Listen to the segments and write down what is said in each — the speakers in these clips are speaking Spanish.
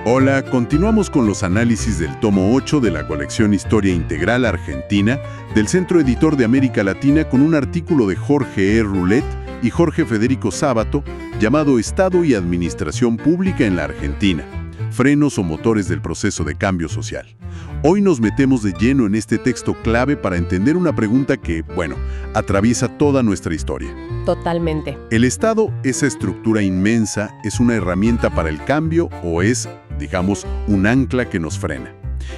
Hola, continuamos con los análisis del tomo 8 de la colección Historia Integral Argentina del Centro Editor de América Latina con un artículo de Jorge E. Roulet y Jorge Federico Sábato llamado Estado y Administración Pública en la Argentina, frenos o motores del proceso de cambio social. Hoy nos metemos de lleno en este texto clave para entender una pregunta que, atraviesa toda nuestra historia. Totalmente. ¿El Estado, esa estructura inmensa, es una herramienta para el cambio o es, digamos, un ancla que nos frena?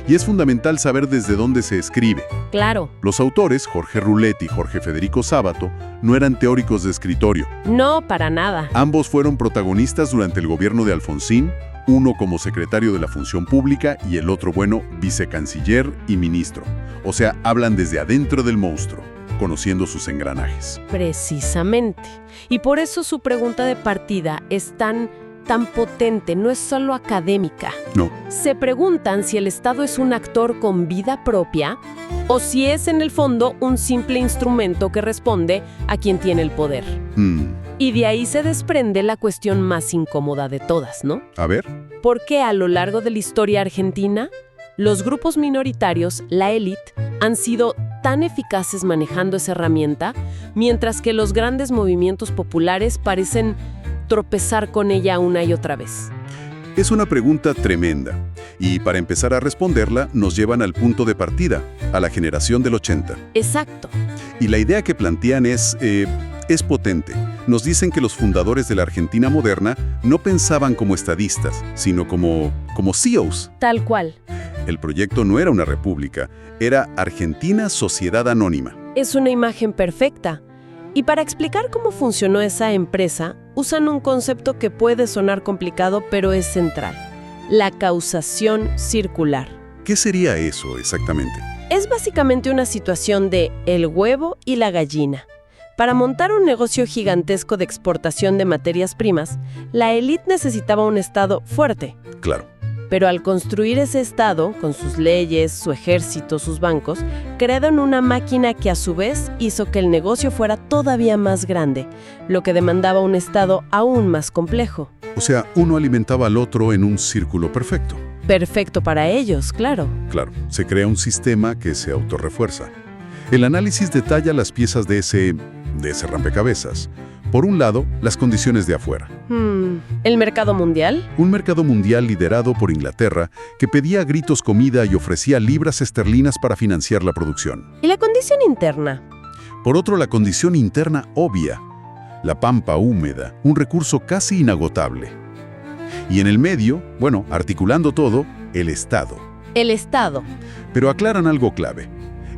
Y es fundamental saber desde dónde se escribe. Claro. Los autores, Jorge Roulet y Jorge Federico Sábato, no eran teóricos de escritorio. No, para nada. Ambos fueron protagonistas durante el gobierno de Alfonsín, uno como secretario de la Función Pública y el otro, vicecanciller y ministro. O sea, hablan desde adentro del monstruo, conociendo sus engranajes. Precisamente. Y por eso su pregunta de partida es tan potente, no es solo académica. No. Se preguntan si el Estado es un actor con vida propia o si es en el fondo un simple instrumento que responde a quien tiene el poder. Y de ahí se desprende la cuestión más incómoda de todas, ¿no? A ver. ¿Por qué a lo largo de la historia argentina, los grupos minoritarios, la élite, han sido tan eficaces manejando esa herramienta, mientras que los grandes movimientos populares parecen tropezar con ella una y otra vez? Es una pregunta tremenda. Y para empezar a responderla, nos llevan al punto de partida, a la generación del 80. Exacto. Y la idea que plantean es potente. Nos dicen que los fundadores de la Argentina moderna no pensaban como estadistas, sino como CEOs. Tal cual. El proyecto no era una república, era Argentina Sociedad Anónima. Es una imagen perfecta. Y para explicar cómo funcionó esa empresa, usan un concepto que puede sonar complicado, pero es central: la causación circular. ¿Qué sería eso exactamente? Es básicamente una situación de el huevo y la gallina. Para montar un negocio gigantesco de exportación de materias primas, la élite necesitaba un Estado fuerte. Claro. Pero al construir ese Estado, con sus leyes, su ejército, sus bancos, crearon una máquina que a su vez hizo que el negocio fuera todavía más grande, lo que demandaba un Estado aún más complejo. O sea, uno alimentaba al otro en un círculo perfecto. Perfecto para ellos, claro. Claro, se crea un sistema que se autorrefuerza. El análisis detalla las piezas de ese rompecabezas. Por un lado, las condiciones de afuera. ¿El mercado mundial? Un mercado mundial liderado por Inglaterra que pedía a gritos comida y ofrecía libras esterlinas para financiar la producción. ¿Y la condición interna? Por otro, la condición interna obvia. La pampa húmeda, un recurso casi inagotable. Y en el medio, articulando todo, el Estado. El Estado. Pero aclaran algo clave.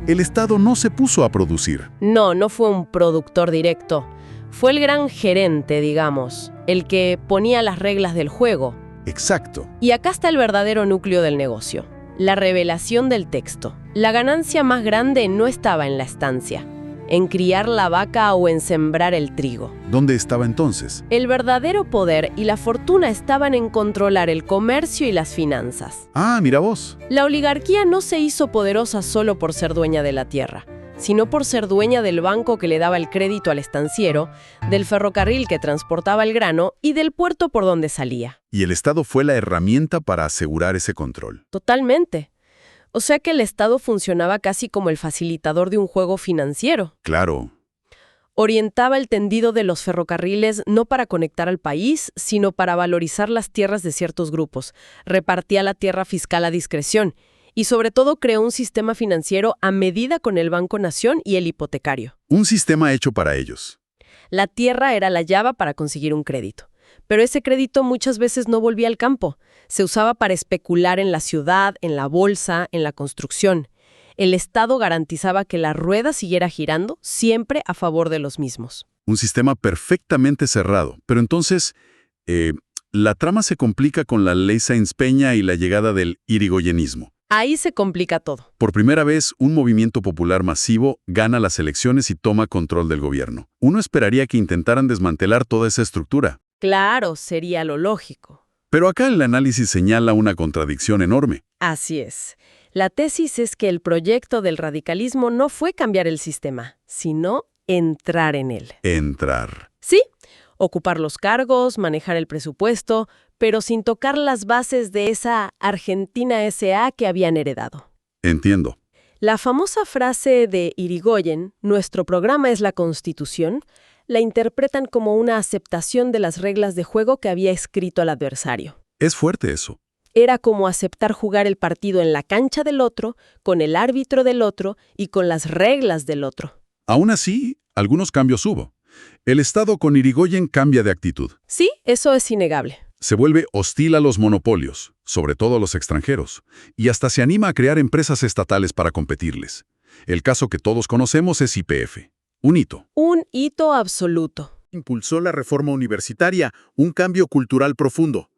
El Estado no se puso a producir. No fue un productor directo. Fue el gran gerente, digamos, el que ponía las reglas del juego. Exacto. Y acá está el verdadero núcleo del negocio, la revelación del texto. La ganancia más grande no estaba en la estancia, en criar la vaca o en sembrar el trigo. ¿Dónde estaba entonces? El verdadero poder y la fortuna estaban en controlar el comercio y las finanzas. Ah, mira vos. La oligarquía no se hizo poderosa solo por ser dueña de la tierra, sino por ser dueña del banco que le daba el crédito al estanciero, del ferrocarril que transportaba el grano y del puerto por donde salía. Y el Estado fue la herramienta para asegurar ese control. Totalmente. O sea que el Estado funcionaba casi como el facilitador de un juego financiero. Claro. Orientaba el tendido de los ferrocarriles no para conectar al país, sino para valorizar las tierras de ciertos grupos. Repartía la tierra fiscal a discreción. Y sobre todo creó un sistema financiero a medida con el Banco Nación y el hipotecario. Un sistema hecho para ellos. La tierra era la llave para conseguir un crédito. Pero ese crédito muchas veces no volvía al campo. Se usaba para especular en la ciudad, en la bolsa, en la construcción. El Estado garantizaba que la rueda siguiera girando, siempre a favor de los mismos. Un sistema perfectamente cerrado. Pero entonces, la trama se complica con la ley Sáenz Peña y la llegada del irigoyenismo. Ahí se complica todo. Por primera vez, un movimiento popular masivo gana las elecciones y toma control del gobierno. Uno esperaría que intentaran desmantelar toda esa estructura. Claro, sería lo lógico. Pero acá el análisis señala una contradicción enorme. Así es. La tesis es que el proyecto del radicalismo no fue cambiar el sistema, sino entrar en él. Entrar. Sí. ocupar los cargos, manejar el presupuesto, pero sin tocar las bases de esa Argentina S.A. que habían heredado. Entiendo. La famosa frase de Irigoyen, nuestro programa es la Constitución, la interpretan como una aceptación de las reglas de juego que había escrito al adversario. Es fuerte eso. Era como aceptar jugar el partido en la cancha del otro, con el árbitro del otro y con las reglas del otro. Aún así, algunos cambios hubo. El Estado con Irigoyen cambia de actitud. Sí, eso es innegable. Se vuelve hostil a los monopolios, sobre todo a los extranjeros, y hasta se anima a crear empresas estatales para competirles. El caso que todos conocemos es YPF. Un hito. Un hito absoluto. Impulsó la reforma universitaria, un cambio cultural profundo.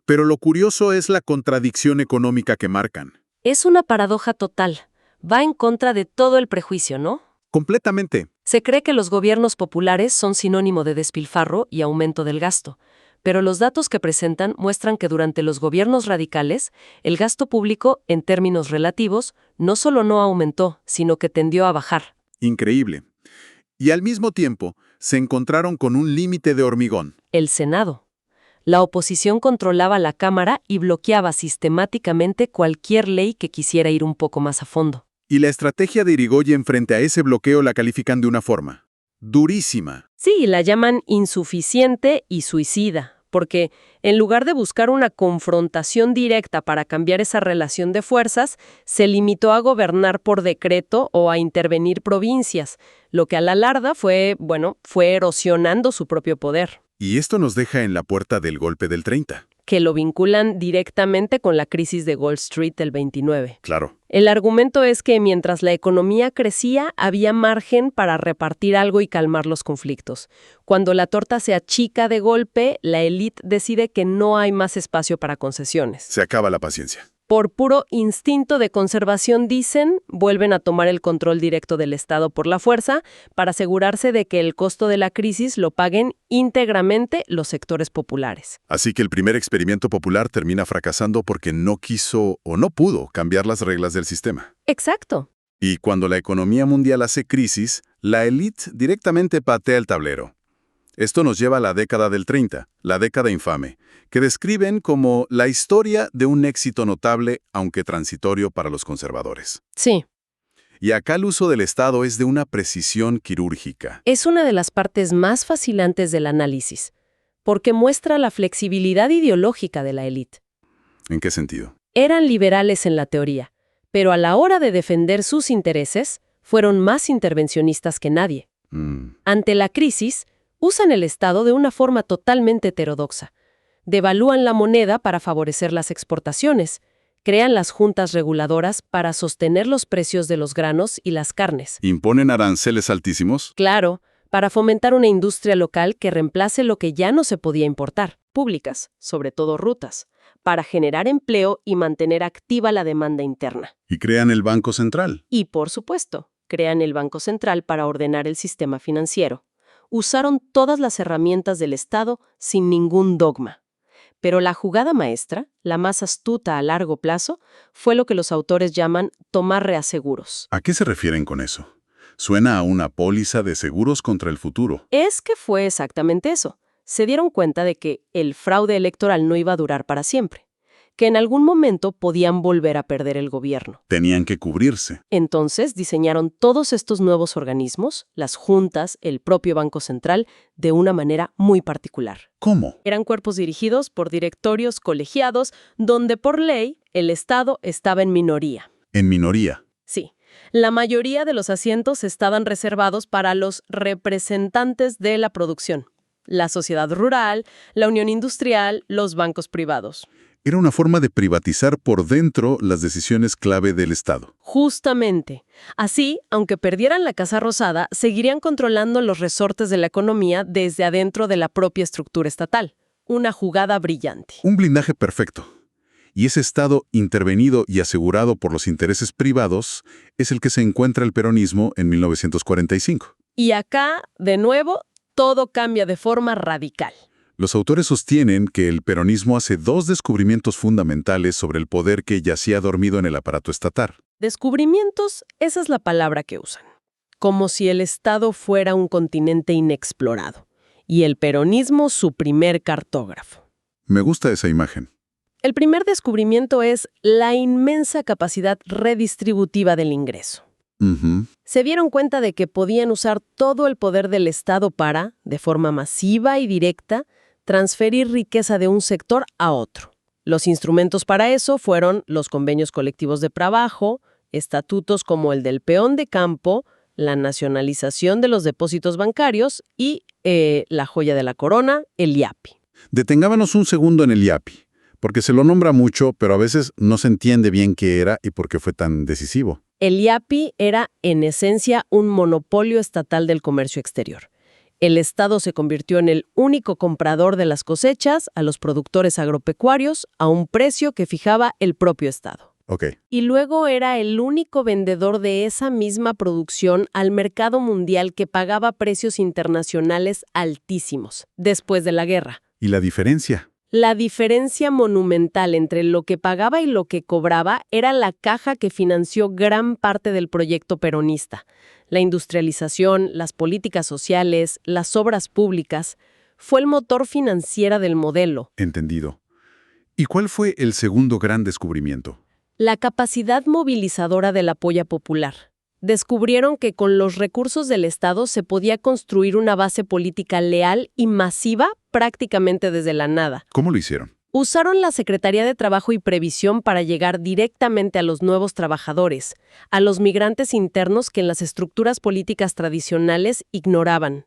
Pero lo curioso es la contradicción económica que marcan. Es una paradoja total. Va en contra de todo el prejuicio, ¿no? Completamente. Se cree que los gobiernos populares son sinónimo de despilfarro y aumento del gasto, pero los datos que presentan muestran que durante los gobiernos radicales, el gasto público, en términos relativos, no solo no aumentó, sino que tendió a bajar. Increíble. Y al mismo tiempo, se encontraron con un límite de hormigón. El Senado. La oposición controlaba la Cámara y bloqueaba sistemáticamente cualquier ley que quisiera ir un poco más a fondo. Y la estrategia de Irigoyen frente a ese bloqueo la califican de una forma durísima. Sí, la llaman insuficiente y suicida, porque en lugar de buscar una confrontación directa para cambiar esa relación de fuerzas, se limitó a gobernar por decreto o a intervenir provincias, lo que a la larga fue erosionando su propio poder. Y esto nos deja en la puerta del golpe del 30. Que lo vinculan directamente con la crisis de Wall Street del 29. Claro. El argumento es que mientras la economía crecía, había margen para repartir algo y calmar los conflictos. Cuando la torta se achica de golpe, la élite decide que no hay más espacio para concesiones. Se acaba la paciencia. Por puro instinto de conservación, dicen, vuelven a tomar el control directo del Estado por la fuerza para asegurarse de que el costo de la crisis lo paguen íntegramente los sectores populares. Así que el primer experimento popular termina fracasando porque no quiso o no pudo cambiar las reglas del sistema. Exacto. Y cuando la economía mundial hace crisis, la élite directamente patea el tablero. Esto nos lleva a la década del 30, la década infame, que describen como la historia de un éxito notable, aunque transitorio para los conservadores. Sí. Y acá el uso del Estado es de una precisión quirúrgica. Es una de las partes más fascinantes del análisis, porque muestra la flexibilidad ideológica de la élite. ¿En qué sentido? Eran liberales en la teoría, pero a la hora de defender sus intereses, fueron más intervencionistas que nadie. Ante la crisis, usan el Estado de una forma totalmente heterodoxa. Devalúan la moneda para favorecer las exportaciones, crean las juntas reguladoras para sostener los precios de los granos y las carnes. ¿Imponen aranceles altísimos? Claro, para fomentar una industria local que reemplace lo que ya no se podía importar. Públicas, sobre todo rutas, para generar empleo y mantener activa la demanda interna. Y crean el Banco Central. Y, por supuesto, crean el Banco Central para ordenar el sistema financiero. Usaron todas las herramientas del Estado sin ningún dogma. Pero la jugada maestra, la más astuta a largo plazo, fue lo que los autores llaman tomar reaseguros. ¿A qué se refieren con eso? Suena a una póliza de seguros contra el futuro. Es que fue exactamente eso. Se dieron cuenta de que el fraude electoral no iba a durar para siempre, que en algún momento podían volver a perder el gobierno. Tenían que cubrirse. Entonces diseñaron todos estos nuevos organismos, las juntas, el propio Banco Central, de una manera muy particular. ¿Cómo? Eran cuerpos dirigidos por directorios colegiados, donde por ley el Estado estaba en minoría. En minoría. Sí. La mayoría de los asientos estaban reservados para los representantes de la producción, la sociedad rural, la unión industrial, los bancos privados. Era una forma de privatizar por dentro las decisiones clave del Estado. Justamente. Así, aunque perdieran la Casa Rosada, seguirían controlando los resortes de la economía desde adentro de la propia estructura estatal. Una jugada brillante. Un blindaje perfecto. Y ese Estado intervenido y asegurado por los intereses privados es el que se encuentra el peronismo en 1945. Y acá, de nuevo, todo cambia de forma radical. Los autores sostienen que el peronismo hace dos descubrimientos fundamentales sobre el poder que yacía dormido en el aparato estatal. Descubrimientos, esa es la palabra que usan. Como si el Estado fuera un continente inexplorado. y el peronismo su primer cartógrafo. Me gusta esa imagen. El primer descubrimiento es la inmensa capacidad redistributiva del ingreso. Ujú. Se dieron cuenta de que podían usar todo el poder del Estado para, de forma masiva y directa, transferir riqueza de un sector a otro. Los instrumentos para eso fueron los convenios colectivos de trabajo, estatutos como el del peón de campo, la nacionalización de los depósitos bancarios y, la joya de la corona, el IAPI. Detengámonos un segundo en el IAPI, porque se lo nombra mucho, pero a veces no se entiende bien qué era y por qué fue tan decisivo. El IAPI era, en esencia, un monopolio estatal del comercio exterior. El Estado se convirtió en el único comprador de las cosechas a los productores agropecuarios a un precio que fijaba el propio Estado. Ok. Y luego era el único vendedor de esa misma producción al mercado mundial que pagaba precios internacionales altísimos, después de la guerra. ¿Y la diferencia? La diferencia monumental entre lo que pagaba y lo que cobraba era la caja que financió gran parte del proyecto peronista. La industrialización, las políticas sociales, las obras públicas, fue el motor financiero del modelo. Entendido. ¿Y cuál fue el segundo gran descubrimiento? La capacidad movilizadora del apoyo popular. Descubrieron que con los recursos del Estado se podía construir una base política leal y masiva prácticamente desde la nada. ¿Cómo lo hicieron? Usaron la Secretaría de Trabajo y Previsión para llegar directamente a los nuevos trabajadores, a los migrantes internos que en las estructuras políticas tradicionales ignoraban.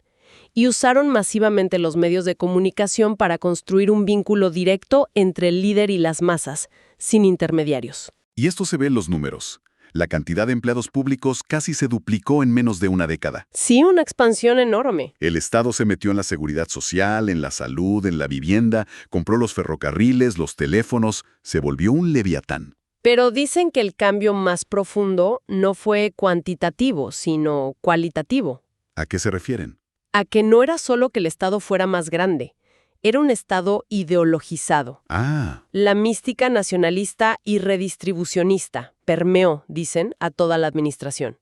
Y usaron masivamente los medios de comunicación para construir un vínculo directo entre el líder y las masas, sin intermediarios. Y esto se ve en los números. La cantidad de empleados públicos casi se duplicó en menos de una década. Sí, una expansión enorme. El Estado se metió en la seguridad social, en la salud, en la vivienda, compró los ferrocarriles, los teléfonos, se volvió un leviatán. Pero dicen que el cambio más profundo no fue cuantitativo, sino cualitativo. ¿A qué se refieren? A que no era solo que el Estado fuera más grande, era un Estado ideologizado. Ah, La mística nacionalista y redistribucionista permeó, dicen, a toda la administración.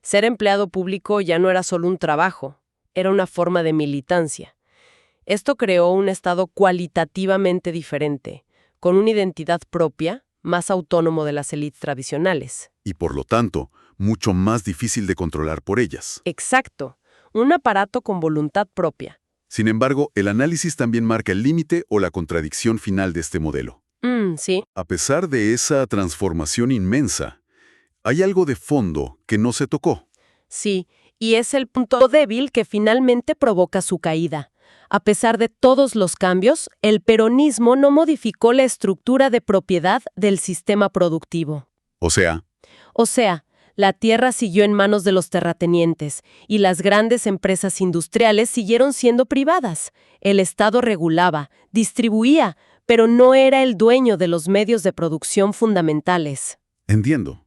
Ser empleado público ya no era solo un trabajo, era una forma de militancia. Esto creó un Estado cualitativamente diferente, con una identidad propia, más autónomo de las élites tradicionales. y por lo tanto, mucho más difícil de controlar por ellas. Exacto, un aparato con voluntad propia. Sin embargo, el análisis también marca el límite o la contradicción final de este modelo. Sí. A pesar de esa transformación inmensa, hay algo de fondo que no se tocó. Sí, y es el punto débil que finalmente provoca su caída. A pesar de todos los cambios, el peronismo no modificó la estructura de propiedad del sistema productivo. O sea, La tierra siguió en manos de los terratenientes y las grandes empresas industriales siguieron siendo privadas. El Estado regulaba, distribuía, pero no era el dueño de los medios de producción fundamentales. entiendo.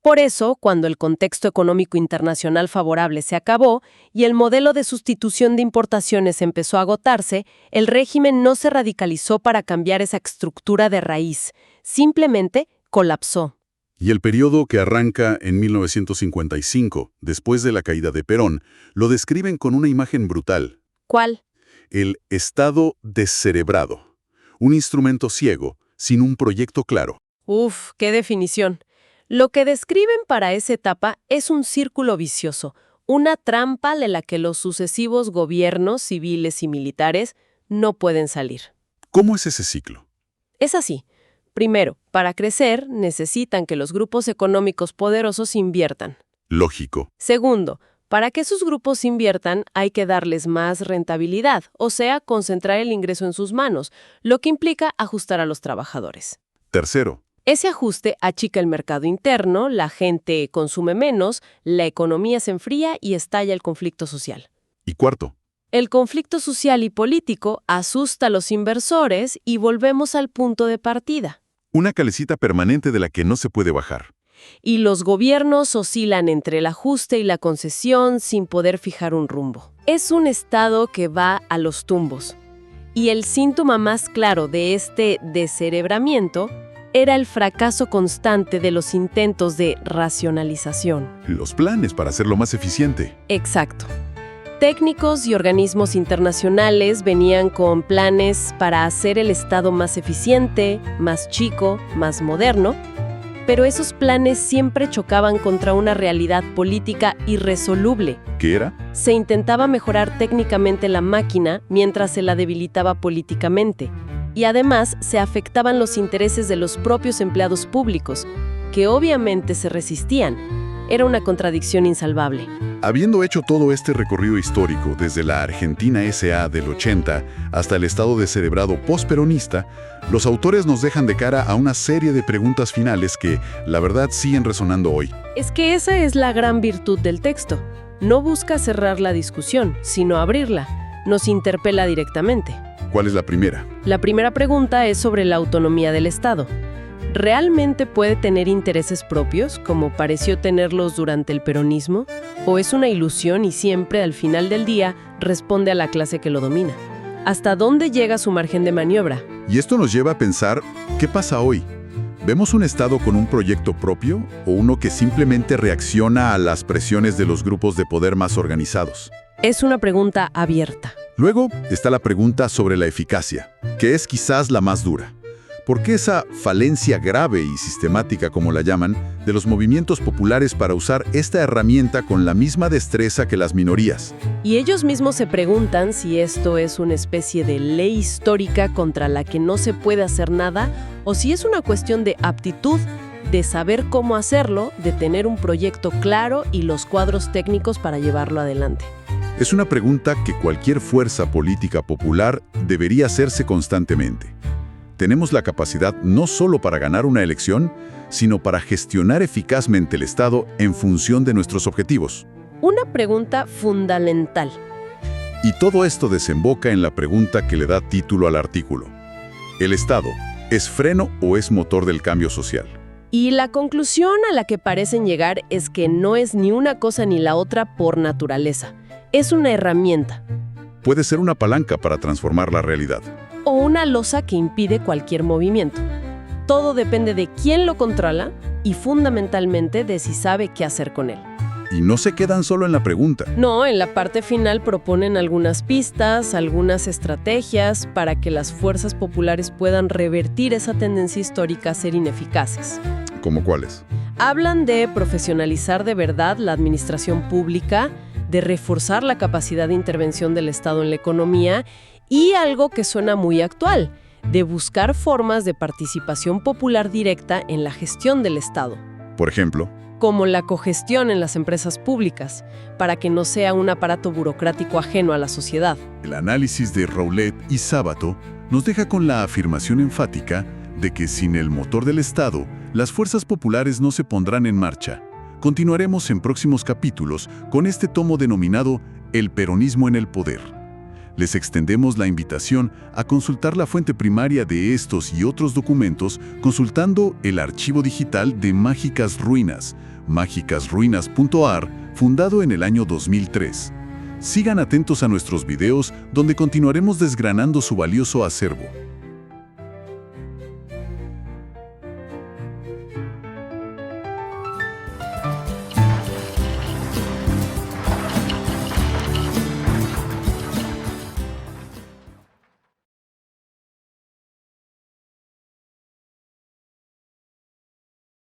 Por eso, cuando el contexto económico internacional favorable se acabó y el modelo de sustitución de importaciones empezó a agotarse, el régimen no se radicalizó para cambiar esa estructura de raíz, simplemente colapsó. Y el periodo que arranca en 1955, después de la caída de Perón, lo describen con una imagen brutal. ¿Cuál? El Estado descerebrado. Un instrumento ciego, sin un proyecto claro. Uf, qué definición. Lo que describen para esa etapa es un círculo vicioso, una trampa de la que los sucesivos gobiernos civiles y militares no pueden salir. ¿Cómo es ese ciclo? Es así. Primero, para crecer, necesitan que los grupos económicos poderosos inviertan. Lógico. Segundo, para que esos grupos inviertan, hay que darles más rentabilidad, o sea, concentrar el ingreso en sus manos, lo que implica ajustar a los trabajadores. Tercero, Ese ajuste achica el mercado interno, la gente consume menos, la economía se enfría y estalla el conflicto social. y cuarto, El conflicto social y político asusta a los inversores y volvemos al punto de partida. una calecita permanente de la que no se puede bajar. Y los gobiernos oscilan entre el ajuste y la concesión sin poder fijar un rumbo. Es un estado que va a los tumbos. Y el síntoma más claro de este descerebramiento era el fracaso constante de los intentos de racionalización. Los planes para hacerlo más eficiente. Exacto. Técnicos y organismos internacionales venían con planes para hacer el Estado más eficiente, más chico, más moderno, pero esos planes siempre chocaban contra una realidad política irresoluble. ¿Qué era? Se intentaba mejorar técnicamente la máquina mientras se la debilitaba políticamente. Y además se afectaban los intereses de los propios empleados públicos, que obviamente se resistían. Era una contradicción insalvable. Habiendo hecho todo este recorrido histórico desde la Argentina S.A. del 80 hasta el estado descerebrado posperonista, los autores nos dejan de cara a una serie de preguntas finales que, la verdad, siguen resonando hoy. Es que esa es la gran virtud del texto. No busca cerrar la discusión, sino abrirla. Nos interpela directamente. ¿Cuál es la primera? La primera pregunta es sobre la autonomía del Estado. ¿Realmente puede tener intereses propios, como pareció tenerlos durante el peronismo? ¿O es una ilusión y siempre, al final del día, responde a la clase que lo domina? ¿Hasta dónde llega su margen de maniobra? Y esto nos lleva a pensar, ¿qué pasa hoy? ¿Vemos un Estado con un proyecto propio o uno que simplemente reacciona a las presiones de los grupos de poder más organizados? Es una pregunta abierta. Luego está la pregunta sobre la eficacia, que es quizás la más dura. ¿Por qué esa falencia grave y sistemática, como la llaman, de los movimientos populares para usar esta herramienta con la misma destreza que las minorías? Y ellos mismos se preguntan si esto es una especie de ley histórica contra la que no se puede hacer nada, o si es una cuestión de aptitud, de saber cómo hacerlo, de tener un proyecto claro y los cuadros técnicos para llevarlo adelante. Es una pregunta que cualquier fuerza política popular debería hacerse constantemente. Tenemos la capacidad no solo para ganar una elección, sino para gestionar eficazmente el Estado en función de nuestros objetivos. Una pregunta fundamental. Y todo esto desemboca en la pregunta que le da título al artículo. ¿El Estado es freno o es motor del cambio social? Y la conclusión a la que parecen llegar es que no es ni una cosa ni la otra por naturaleza. Es una herramienta. Puede ser una palanca para transformar la realidad. O una losa que impide cualquier movimiento. Todo depende de quién lo controla y fundamentalmente de si sabe qué hacer con él. Y no se quedan solo en la pregunta. No, en la parte final proponen algunas pistas, algunas estrategias para que las fuerzas populares puedan revertir esa tendencia histórica a ser ineficaces. ¿Cómo cuáles? Hablan de profesionalizar de verdad la administración pública, de reforzar la capacidad de intervención del Estado en la economía y algo que suena muy actual, de buscar formas de participación popular directa en la gestión del Estado. Por ejemplo, como la cogestión en las empresas públicas, para que no sea un aparato burocrático ajeno a la sociedad. el análisis de Roulette y Sábato nos deja con la afirmación enfática de que sin el motor del Estado, las fuerzas populares no se pondrán en marcha. Continuaremos en próximos capítulos con este tomo denominado El peronismo en el poder. Les extendemos la invitación a consultar la fuente primaria de estos y otros documentos consultando el archivo digital de Mágicas Ruinas, mágicasruinas.ar, fundado en el año 2003. Sigan atentos a nuestros videos donde continuaremos desgranando su valioso acervo.